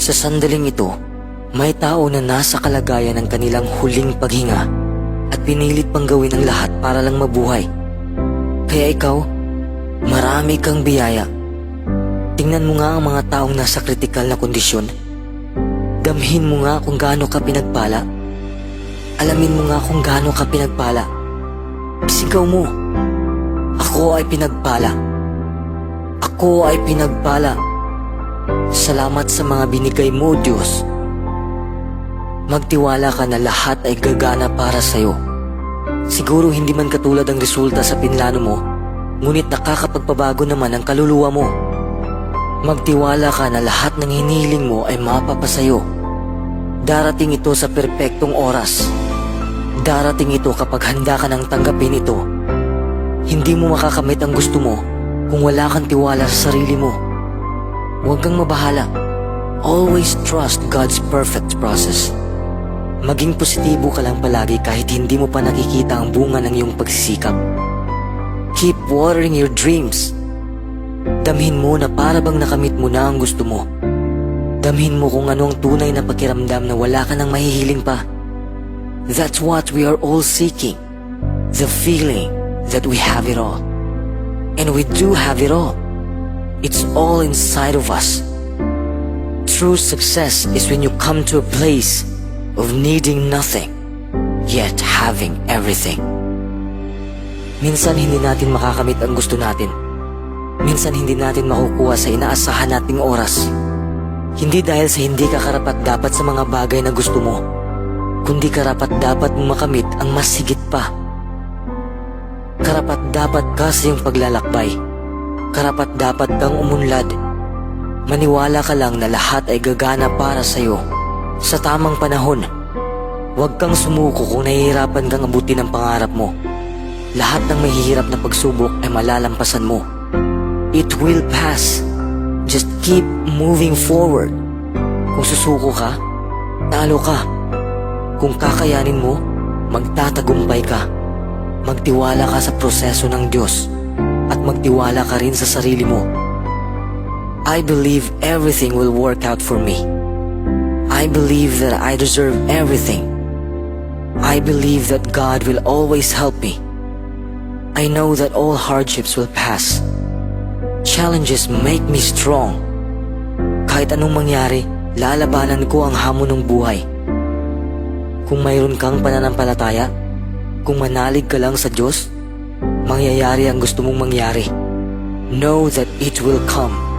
Sa sandaling ito, may tao na nasa kalagayan ng kanilang huling paghinga at pinilit pang gawin ang lahat para lang mabuhay. Kaya ikaw, marami kang biyaya. Tingnan mo nga ang mga taong nasa kritikal na kondisyon. Damhin mo nga kung gaano ka pinagpala. Alamin mo nga kung gaano ka pinagpala. Sigaw mo, ako ay pinagpala. Ako ay pinagpala. Salamat sa mga binigay mo, Diyos. Magtiwala ka na lahat ay gagana para sa'yo. Siguro hindi man katulad ang resulta sa pinlano mo, ngunit nakakapagpabago naman ang kaluluwa mo. Magtiwala ka na lahat ng hinihiling mo ay mapapasayo. Darating ito sa perpektong oras. Darating ito kapag handa ka nang tanggapin ito. Hindi mo makakamit ang gusto mo kung wala kang tiwala sa sarili mo. Huwag kang mabahala. Always trust God's perfect process. Maging positibo ka lang palagi kahit hindi mo pa nakikita ang bunga ng iyong pagsisikap. Keep watering your dreams. Damhin mo na para bang nakamit mo na ang gusto mo. Damhin mo kung ano ang tunay na pakiramdam na wala ka nang mahihiling pa. That's what we are all seeking. The feeling that we have it all. And we do have it all. It's all inside of us. True success is when you come to a place of needing nothing, yet having everything. Minsan hindi natin makakamit ang gusto natin. Minsan hindi natin makukuha sa inaasahan nating oras. Hindi dahil sa hindi ka karapat-dapat sa mga bagay na gusto mo, kundi karapat-dapat mong makamit ang mas higit pa. Karapat-dapat ka sa iyong paglalakbay. Karapat-dapat kang umunlad. Maniwala ka lang na lahat ay gagana para sa'yo. Sa tamang panahon, huwag kang sumuko kung nahihirapan kang abutin ang pangarap mo. Lahat ng mahihirap na pagsubok ay malalampasan mo. It will pass. Just keep moving forward. Kung susuko ka, talo ka. Kung kakayanin mo, magtatagumpay ka. Magtiwala ka sa proseso ng Diyos at magtiwala ka rin sa sarili mo. I believe everything will work out for me. I believe that I deserve everything. I believe that God will always help me. I know that all hardships will pass. Challenges make me strong. Kahit anong mangyari, lalabanan ko ang hamon ng buhay. Kung mayroon kang pananampalataya, kung manalig ka lang sa Diyos, mangyayari ang gusto mong mangyari. Know that it will come.